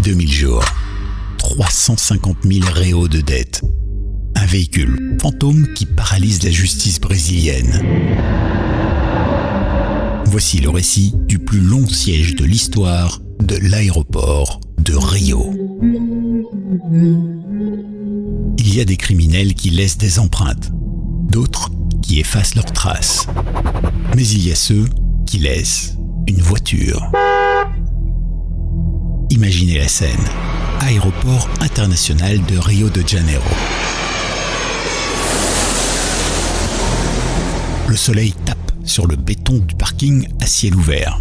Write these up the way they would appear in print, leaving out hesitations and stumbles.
2000 jours, 350 000 réaux de dette. Un véhicule fantôme qui paralyse la justice brésilienne. Voici le récit du plus long siège de l'histoire de l'aéroport de Rio. Il y a des criminels qui laissent des empreintes, d'autres qui effacent leurs traces. Mais il y a ceux qui laissent une voiture. Imaginez la scène. Aéroport international de Rio de Janeiro. Le soleil tape sur le béton du parking à ciel ouvert.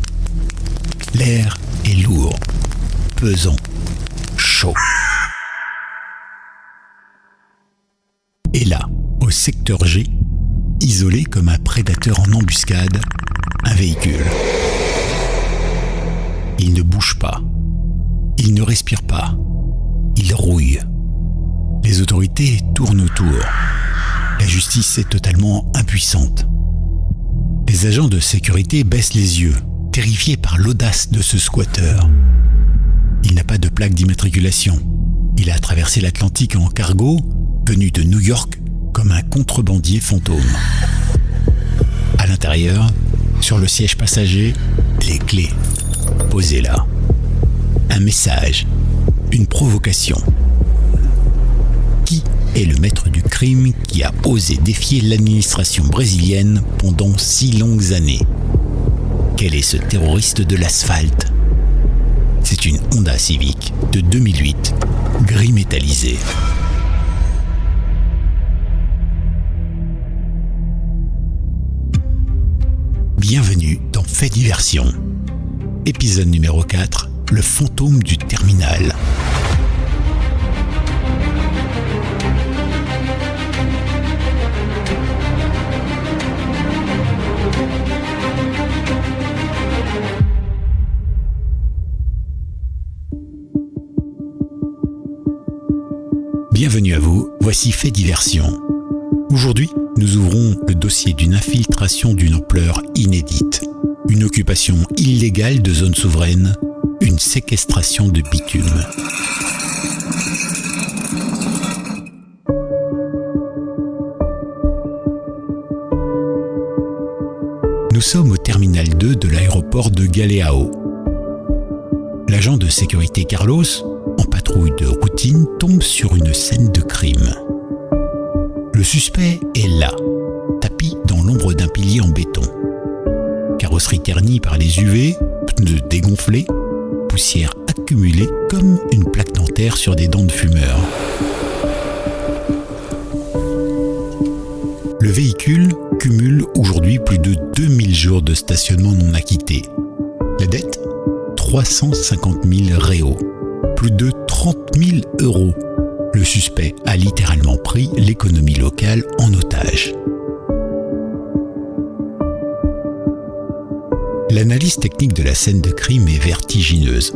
L'air est lourd, pesant, chaud. Et là, au secteur G, isolé comme un prédateur en embuscade, un véhicule. Il ne bouge pas. Il ne respire pas. Il rouille. Les autorités tournent autour. La justice est totalement impuissante. Les agents de sécurité baissent les yeux, terrifiés par l'audace de ce squatteur. Il n'a pas de plaque d'immatriculation. Il a traversé l'Atlantique en cargo, venu de New York comme un contrebandier fantôme. À l'intérieur, sur le siège passager, les clés, posées là. Un message, une provocation. Qui est le maître du crime qui a osé défier l'administration brésilienne pendant si longues années? Quel est ce terroriste de l'asphalte? C'est une Honda Civic de 2008, gris métallisé. Bienvenue dans Fait Diversion. Épisode numéro 4, le fantôme du terminal. Bienvenue à vous, voici Fait Diversion. Aujourd'hui, nous ouvrons le dossier d'une infiltration d'une ampleur inédite. Une occupation illégale de zones souveraines, une séquestration de bitume. Nous sommes au terminal 2 de l'aéroport de Galeão. L'agent de sécurité Carlos, en patrouille de routine, tombe sur une scène de crime. Le suspect est là, tapi dans l'ombre d'un pilier en béton. Carrosserie ternie par les UV, pneus dégonflés, poussière accumulée comme une plaque dentaire sur des dents de fumeur. Le véhicule cumule aujourd'hui plus de 2000 jours de stationnement non acquittés. La dette, 350 000 réaux, plus de 30 000 euros. Le suspect a littéralement pris l'économie locale en otage. L'analyse technique de la scène de crime est vertigineuse.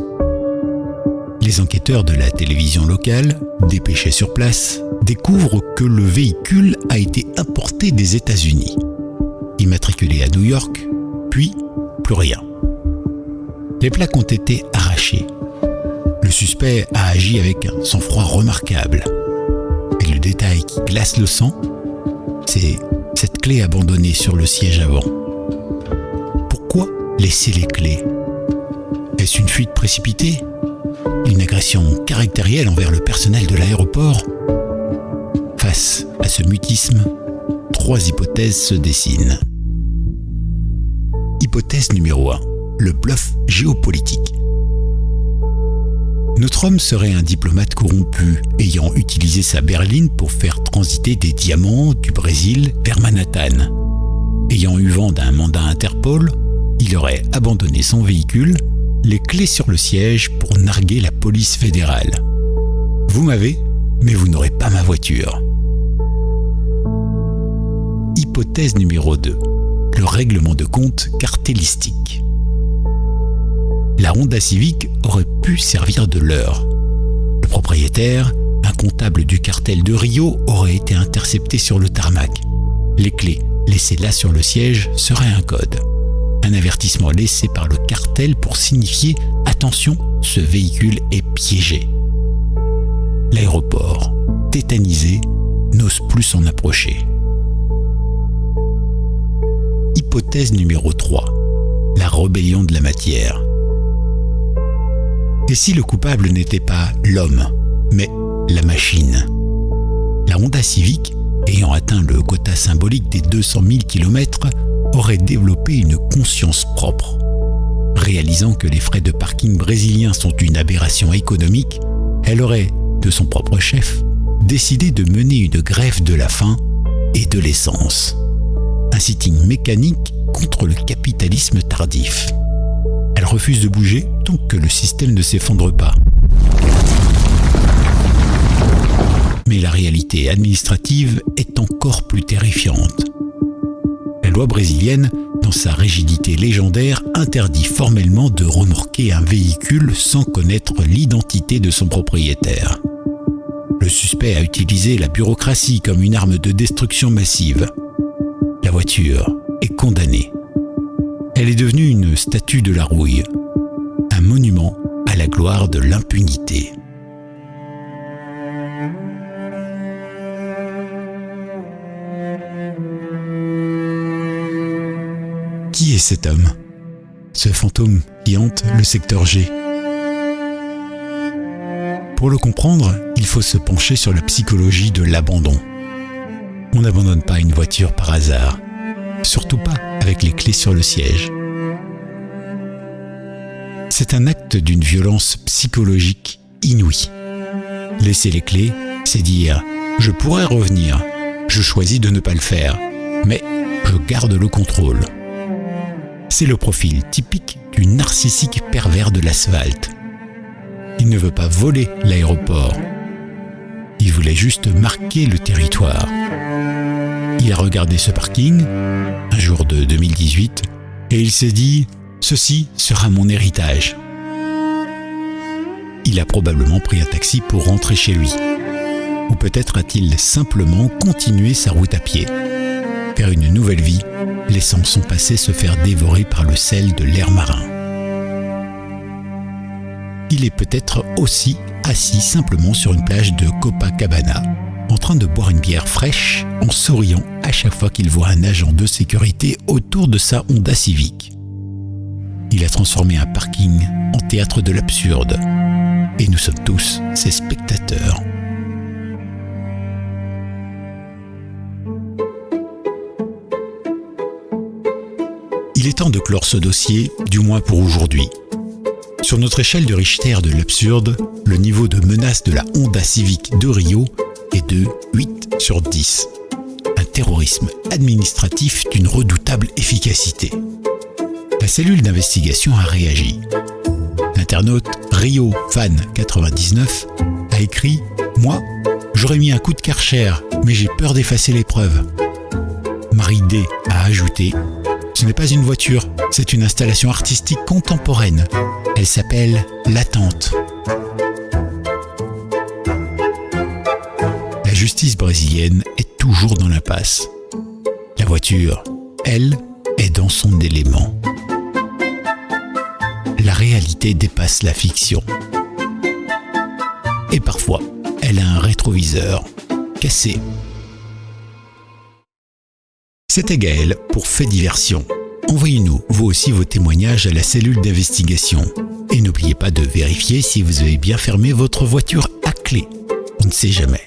Les enquêteurs de la télévision locale, dépêchés sur place, découvrent que le véhicule a été importé des États-Unis, immatriculé à New York, puis plus rien. Les plaques ont été arrachées. Le suspect a agi avec un sang-froid remarquable. Et le détail qui glace le sang, c'est cette clé abandonnée sur le siège avant. Pourquoi laisser les clés? Est-ce une fuite précipitée? Une agression caractérielle envers le personnel de l'aéroport? Face à ce mutisme, 3 hypothèses se dessinent. Hypothèse numéro 1, le bluff géopolitique. Notre homme serait un diplomate corrompu, ayant utilisé sa berline pour faire transiter des diamants du Brésil vers Manhattan. Ayant eu vent d'un mandat Interpol, il aurait abandonné son véhicule, les clés sur le siège pour narguer la police fédérale. Vous m'avez, mais vous n'aurez pas ma voiture. Hypothèse numéro 2, le règlement de compte cartélistique. La Honda Civic aurait pu servir de leurre. Le propriétaire, un comptable du cartel de Rio, aurait été intercepté sur le tarmac. Les clés laissées là sur le siège seraient un code. un avertissement laissé par le cartel pour signifier « Attention, ce véhicule est piégé ». L'aéroport, tétanisé, n'ose plus s'en approcher. Hypothèse numéro 3. La rébellion de la matière. Et si le coupable n'était pas l'homme, mais la machine? La Honda Civic, ayant atteint le quota symbolique des 200 000 km, aurait développé une conscience propre. Réalisant que les frais de parking brésiliens sont une aberration économique, elle aurait, de son propre chef, décidé de mener une grève de la faim et de l'essence. Un sitting mécanique contre le capitalisme tardif. Elle refuse de bouger tant que le système ne s'effondre pas. Mais la réalité administrative est encore plus terrifiante. La loi brésilienne, dans sa rigidité légendaire, interdit formellement de remorquer un véhicule sans connaître l'identité de son propriétaire. Le suspect a utilisé la bureaucratie comme une arme de destruction massive. La voiture est condamnée. Elle est devenue une statue de la rouille, un monument à la gloire de l'impunité. Qui est cet homme? Ce fantôme qui hante le secteur G? Pour le comprendre, il faut se pencher sur la psychologie de l'abandon. On n'abandonne pas une voiture par hasard, surtout pas avec les clés sur le siège. C'est un acte d'une violence psychologique inouïe. Laisser les clés, c'est dire « je pourrais revenir, je choisis de ne pas le faire, mais je garde le contrôle ». C'est le profil typique du narcissique pervers de l'asphalte. Il ne veut pas voler l'aéroport. Il voulait juste marquer le territoire. Il a regardé ce parking, un jour de 2018, et il s'est dit « Ceci sera mon héritage ». Il a probablement pris un taxi pour rentrer chez lui. Ou peut-être a-t-il simplement continué sa route à pied, vers une nouvelle vie, laissant son passé se faire dévorer par le sel de l'air marin. Il est peut-être aussi assis simplement sur une plage de Copacabana, en train de boire une bière fraîche, en souriant à chaque fois qu'il voit un agent de sécurité autour de sa Honda Civic. Il a transformé un parking en théâtre de l'absurde, et nous sommes tous ses spectateurs. Il est temps de clore ce dossier, du moins pour aujourd'hui. Sur notre échelle de Richter de l'absurde, le niveau de menace de la Honda Civic de Rio est de 8 sur 10. Un terrorisme administratif d'une redoutable efficacité. La cellule d'investigation a réagi. L'internaute RioFan99 a écrit « Moi, j'aurais mis un coup de Karcher, mais j'ai peur d'effacer les preuves. » Marie D a ajouté « Ce n'est pas une voiture, c'est une installation artistique contemporaine. Elle s'appelle L'Attente. » La justice brésilienne est toujours dans l'impasse. La voiture, elle, est dans son élément. La réalité dépasse la fiction. Et parfois, elle a un rétroviseur cassé. C'était Gaël pour Fait Diversion. Envoyez-nous, vous aussi, vos témoignages à la cellule d'investigation. Et n'oubliez pas de vérifier si vous avez bien fermé votre voiture à clé. On ne sait jamais.